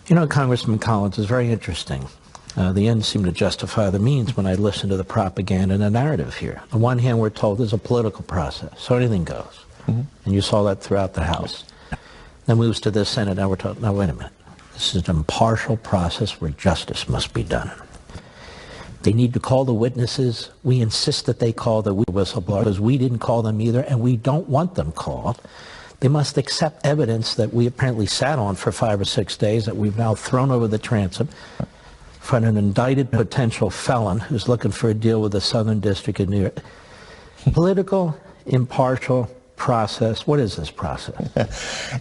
You know, Congressman Collins, is very interesting. The ends seem to justify the means when I listen to the propaganda and the narrative here. On one hand, we're told there's a political process, so anything goes. And you saw that throughout the House. Then moves to the Senate, now we're told, now wait a minute. This is an impartial process where justice must be done. They need to call the witnesses. We insist that they call the whistleblowers because we didn't call them either, and we don't want them called. They must accept evidence that we apparently sat on for 5 or 6 days that we've now thrown over the transom for an indicted potential felon who's looking for a deal with the Southern District of New York. Political, impartial process. What is this process?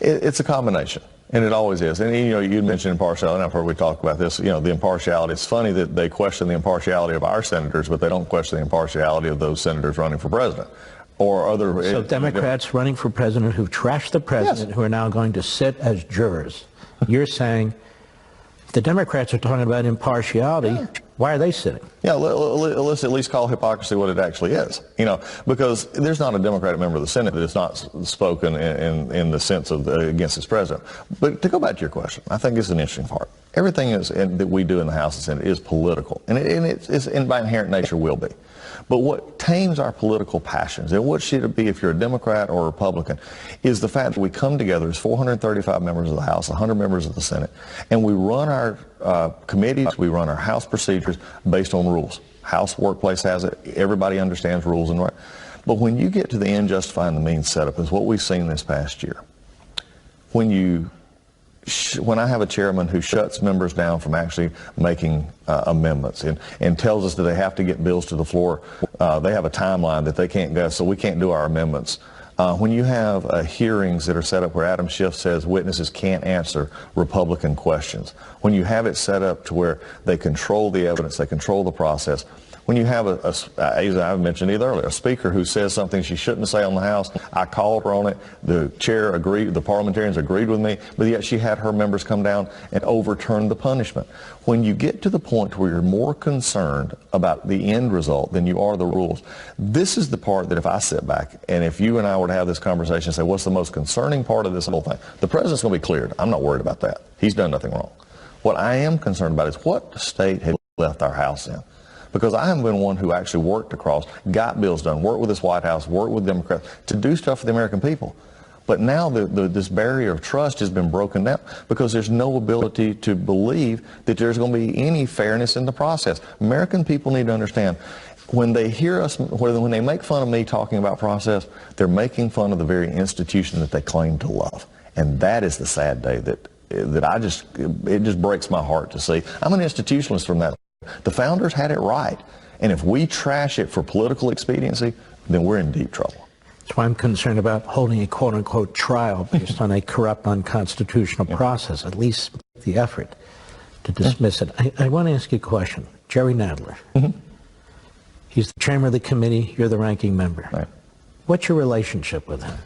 It's a combination. And it always is. And, you know, you mentioned impartiality, and I've heard we talk about this, you know, the impartiality. It's funny that they question the impartiality of our senators, but they don't question the impartiality of those senators running for president. Or other. So Democrats running for president who've trashed the president, yes, who are now going to sit as jurors. You're saying the Democrats are talking about impartiality. Yeah. Why are they sitting? Yeah, let's at least call hypocrisy what it actually is. You know, because there's not a Democratic member of the Senate that is not spoken in the sense of against its president. But to go back to your question, I think it's an interesting part. Everything that we do in the House and Senate is political, and it's by inherent nature will be. But what tames our political passions, and what should it be if you're a Democrat or a Republican, is the fact that we come together as 435 members of the House, 100 members of the Senate, and we run our committees, we run our House procedures based on rules. House workplace has it. Everybody understands rules and right. But when you get to the end justifying the means setup is what we've seen this past year. When I have a chairman who shuts members down from actually making amendments and tells us that they have to get bills to the floor, they have a timeline that they can't go, so we can't do our amendments. When you have hearings that are set up where Adam Schiff says witnesses can't answer Republican questions, when you have it set up to where they control the evidence, they control the process, when you have as I mentioned it earlier, a speaker who says something she shouldn't say on the House, I called her on it, the chair agreed, the parliamentarians agreed with me, but yet she had her members come down and overturn the punishment. When you get to the point where you're more concerned about the end result than you are the rules, this is the part that if I sit back and if you and I were to have this conversation and say, what's the most concerning part of this whole thing? The president's going to be cleared. I'm not worried about that. He's done nothing wrong. What I am concerned about is what state had left our House in. Because I haven't been one who actually worked across, got bills done, worked with this White House, worked with Democrats to do stuff for the American people. But now this barrier of trust has been broken down because there's no ability to believe that there's going to be any fairness in the process. American people need to understand when they hear us, when they make fun of me talking about process, they're making fun of the very institution that they claim to love. And that is the sad day that it just breaks my heart to see. I'm an institutionalist from that. The founders had it right. And if we trash it for political expediency, then we're in deep trouble. That's why I'm concerned about holding a quote-unquote trial based on a corrupt, unconstitutional process, at least the effort to dismiss it. I want to ask you a question. Jerry Nadler. He's the chairman of the committee. You're the ranking member. Right. What's your relationship with him?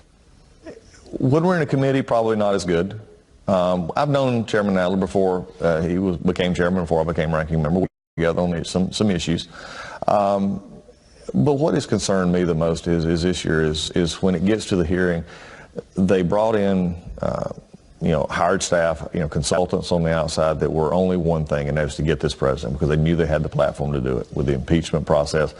When we're in a committee, probably not as good. I've known Chairman Nadler before. He became chairman before I became ranking member. We together on some issues. But what has concerned me the most is this year is when it gets to the hearing, they brought in hired staff, consultants on the outside that were only one thing, and that was to get this president because they knew they had the platform to do it with the impeachment process.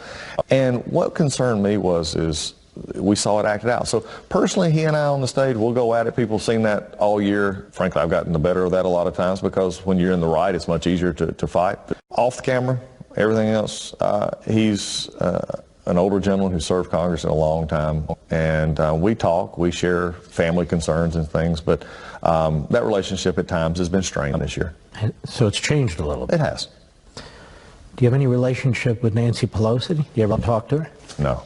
And what concerned me is we saw it acted out. So personally, he and I on the stage, we'll go at it. People have seen that all year. Frankly, I've gotten the better of that a lot of times because when you're in the right, it's much easier to fight. Off the camera, everything else, he's an older gentleman who served Congress in a long time. And we talk, we share family concerns and things, but that relationship at times has been strained this year. So it's changed a little bit. It has. Do you have any relationship with Nancy Pelosi? Do you ever talk to her? No.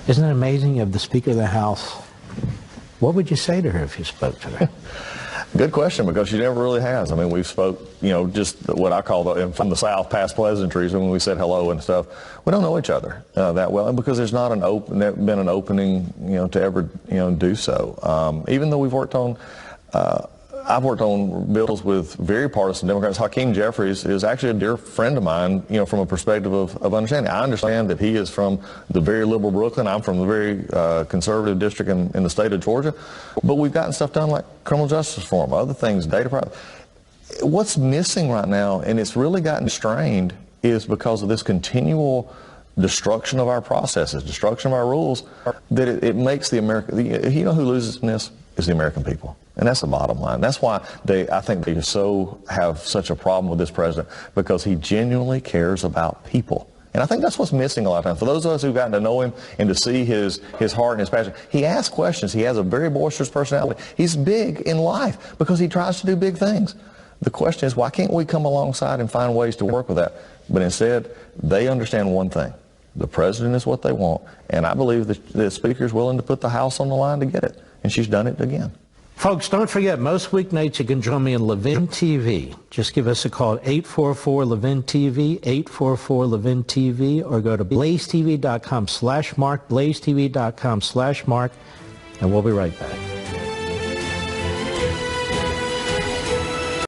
Isn't it amazing? You have the Speaker of the House. What would you say to her if you spoke to her? Good question, because she never really has. I mean, we've spoke, just what I call from the South, past pleasantries, when we said hello and stuff. We don't know each other that well, and because there's not been an opening, to ever, do so. Even though I've worked on bills with very partisan Democrats. Hakeem Jeffries is actually a dear friend of mine, from a perspective of understanding. I understand that he is from the very liberal Brooklyn. I'm from the very conservative district in the state of Georgia. But we've gotten stuff done like criminal justice reform, other things, data privacy. what's missing right now, and it's really gotten strained, is because of this continual destruction of our processes, destruction of our rules, that it makes the American, you know who loses in this? Is the American people. And that's the bottom line. That's why I think they have such a problem with this president, because he genuinely cares about people. And I think that's what's missing a lot of times. For those of us who've gotten to know him and to see his heart and his passion, he asks questions. He has a very boisterous personality. He's big in life because he tries to do big things. The question is, why can't we come alongside and find ways to work with that? But instead, they understand one thing. The president is what they want. And I believe that the Speaker is willing to put the House on the line to get it. And she's done it again. Folks, don't forget, most weeknights you can join me on Levin TV. Just give us a call at 844-LEVIN-TV, 844-LEVIN-TV, or go to blazetv.com/Mark, blazetv.com/Mark, and we'll be right back.